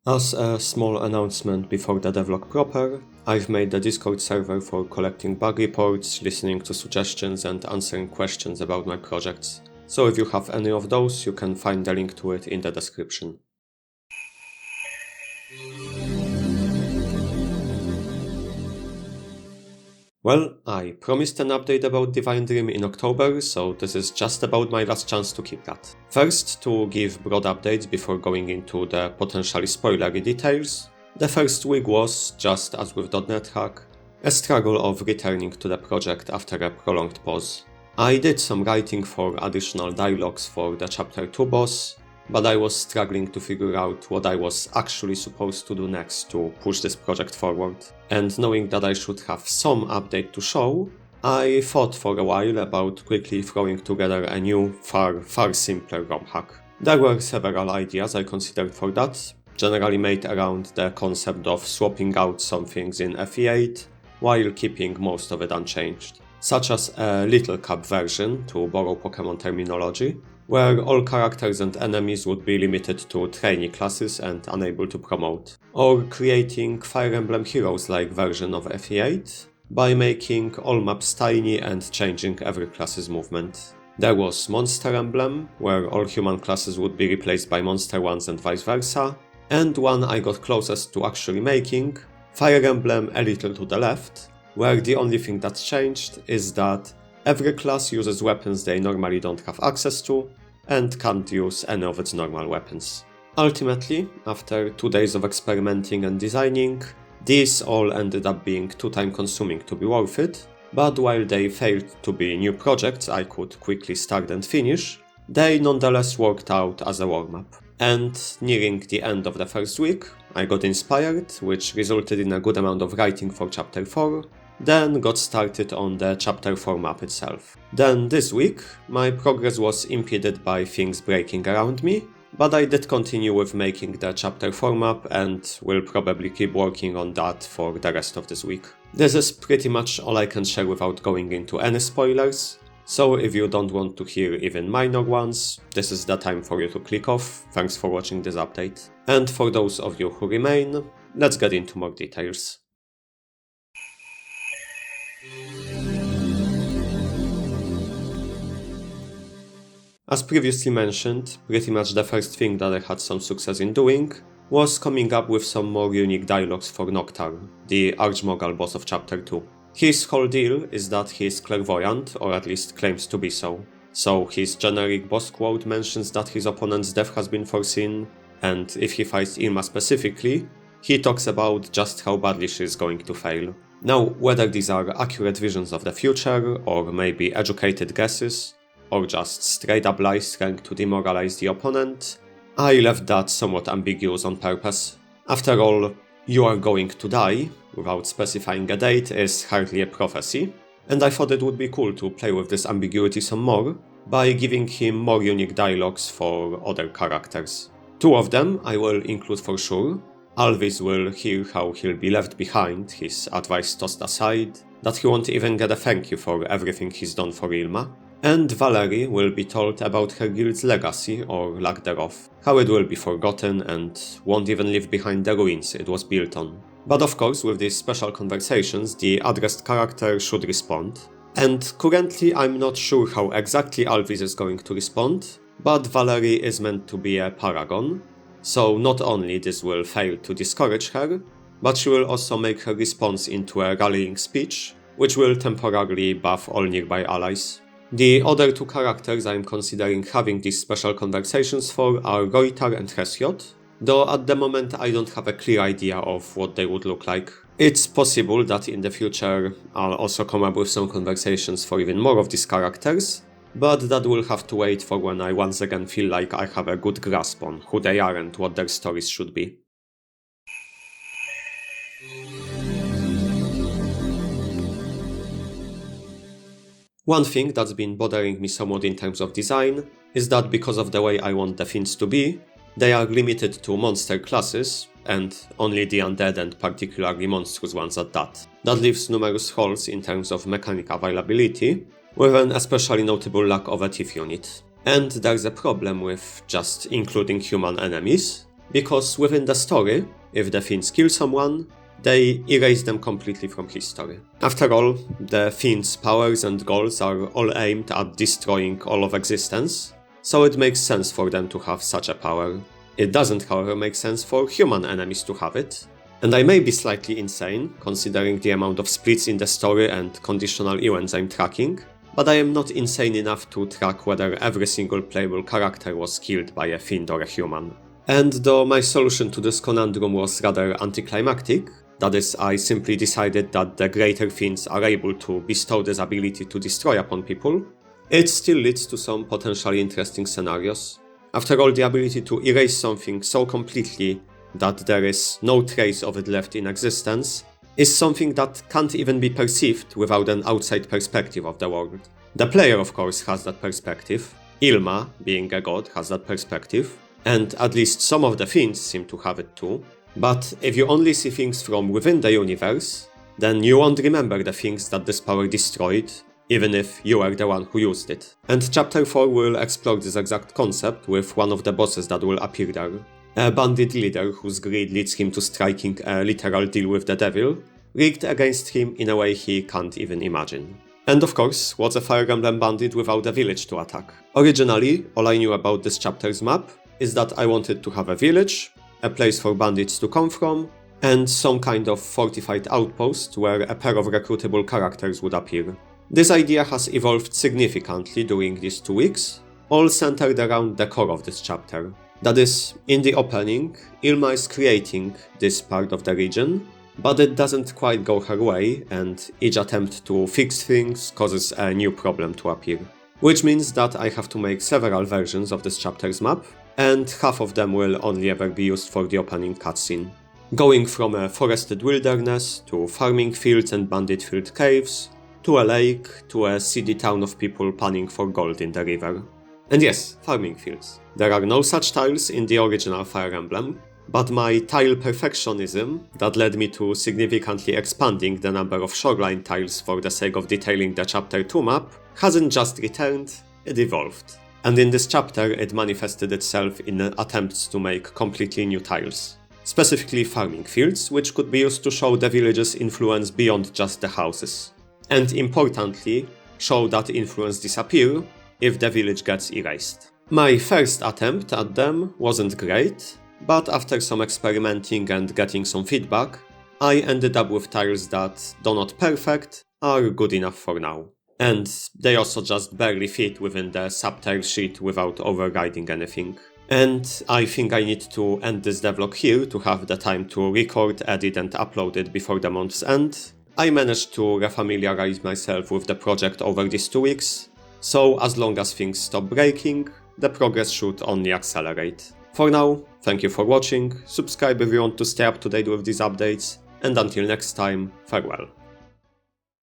As a small announcement before the devlog proper, I've made the Discord server for collecting bug reports, listening to suggestions and answering questions about my projects. So if you have any of those, you can find the link to it in the description. Well, I promised an update about Divine Dream in October, so this is just about my last chance to keep that. First, to give broad updates before going into the potentially spoilery details. The first week was, just as with .NET Hack, a struggle of returning to the project after a prolonged pause. I did some writing for additional dialogues for the Chapter 2 boss, but I was struggling to figure out what I was actually supposed to do next to push this project forward. And knowing that I should have some update to show, I thought for a while about quickly throwing together a new, far simpler ROM hack. There were several ideas I considered for that, generally made around the concept of swapping out some things in FE8 while keeping most of it unchanged, such as a Little Cup version, to borrow Pokemon terminology, where all characters and enemies would be limited to trainee classes and unable to promote, or creating Fire Emblem Heroes-like version of FE8 by making all maps tiny and changing every class's movement. There was Monster Emblem, where all human classes would be replaced by monster ones and vice versa, and one I got closest to actually making, Fire Emblem A Little to the Left, where the only thing that's changed is that every class uses weapons they normally don't have access to, and can't use any of its normal weapons. Ultimately, after 2 days of experimenting and designing, these all ended up being too time consuming to be worth it, but while they failed to be new projects I could quickly start and finish, they nonetheless worked out as a warm-up. And nearing the end of the first week, I got inspired, which resulted in a good amount of writing for Chapter 4, then got started on the Chapter 4 map itself. Then this week, my progress was impeded by things breaking around me, but I did continue with making the Chapter 4 map and will probably keep working on that for the rest of this week. This is pretty much all I can share without going into any spoilers, so if you don't want to hear even minor ones, this is the time for you to click off. Thanks for watching this update. And for those of you who remain, let's get into more details. As previously mentioned, pretty much the first thing that I had some success in doing was coming up with some more unique dialogues for Noctar, the Archmogul boss of Chapter 2. His whole deal is that he is clairvoyant, or at least claims to be so. So his generic boss quote mentions that his opponent's death has been foreseen, and if he fights Irma specifically, he talks about just how badly she is going to fail. Now, whether these are accurate visions of the future, or maybe educated guesses, or just straight up lies trying to demoralize the opponent, I left that somewhat ambiguous on purpose. After all, "you are going to die," without specifying a date, is hardly a prophecy, and I thought it would be cool to play with this ambiguity some more by giving him more unique dialogues for other characters. 2 of them I will include for sure. Alvis will hear how he'll be left behind, his advice tossed aside, that he won't even get a thank you for everything he's done for Ilma. And Valerie will be told about her guild's legacy, or lack thereof, how it will be forgotten and won't even leave behind the ruins it was built on. But of course, with these special conversations, the addressed character should respond. And currently I'm not sure how exactly Alvis is going to respond, but Valerie is meant to be a paragon, so not only this will fail to discourage her, but she will also make her response into a rallying speech, which will temporarily buff all nearby allies. The other 2 characters I'm considering having these special conversations for are Goitar and Hesiod, though at the moment I don't have a clear idea of what they would look like. It's possible that in the future I'll also come up with some conversations for even more of these characters, but that will have to wait for when I once again feel like I have a good grasp on who they are and what their stories should be. One thing that's been bothering me somewhat in terms of design is that because of the way I want the fiends to be, they are limited to monster classes, and only the undead and particularly monstrous ones at that. That leaves numerous holes in terms of mechanic availability, with an especially notable lack of a thief unit. And there's a problem with just including human enemies, because within the story, if the fiends kill someone, they erase them completely from history. After all, the fiends' powers and goals are all aimed at destroying all of existence, so it makes sense for them to have such a power. It doesn't, however, make sense for human enemies to have it. And I may be slightly insane, considering the amount of splits in the story and conditional events I'm tracking, but I am not insane enough to track whether every single playable character was killed by a fiend or a human. And though my solution to this conundrum was rather anticlimactic, that is, I simply decided that the greater fiends are able to bestow this ability to destroy upon people, it still leads to some potentially interesting scenarios. After all, the ability to erase something so completely that there is no trace of it left in existence is something that can't even be perceived without an outside perspective of the world. The player, of course, has that perspective. Ilma, being a god, has that perspective. And at least some of the fiends seem to have it too. But if you only see things from within the universe, then you won't remember the things that this power destroyed, even if you are the one who used it. And Chapter 4 will explore this exact concept with one of the bosses that will appear there. A bandit leader whose greed leads him to striking a literal deal with the devil, rigged against him in a way he can't even imagine. And of course, what's a Fire Emblem bandit without a village to attack? Originally, all I knew about this chapter's map is that I wanted to have a village, a place for bandits to come from, and some kind of fortified outpost where a pair of recruitable characters would appear. This idea has evolved significantly during these 2 weeks, all centered around the core of this chapter. That is, in the opening, Ilma is creating this part of the region, but it doesn't quite go her way, and each attempt to fix things causes a new problem to appear. Which means that I have to make several versions of this chapter's map, and half of them will only ever be used for the opening cutscene. Going from a forested wilderness, to farming fields and bandit-filled caves, to a lake, to a seedy town of people panning for gold in the river. And yes, farming fields. There are no such tiles in the original Fire Emblem, but my tile perfectionism, that led me to significantly expanding the number of shoreline tiles for the sake of detailing the Chapter 2 map, hasn't just returned, it evolved. And in this chapter it manifested itself in attempts to make completely new tiles. Specifically farming fields, which could be used to show the village's influence beyond just the houses. And importantly, show that influence disappear if the village gets erased. My first attempt at them wasn't great, but after some experimenting and getting some feedback, I ended up with tiles that, though not perfect, are good enough for now. And they also just barely fit within the subtile sheet without overriding anything. And I think I need to end this devlog here to have the time to record, edit and upload it before the month's end. I managed to refamiliarize myself with the project over these 2 weeks, so as long as things stop breaking, the progress should only accelerate. For now, thank you for watching, subscribe if you want to stay up to date with these updates, and until next time, farewell.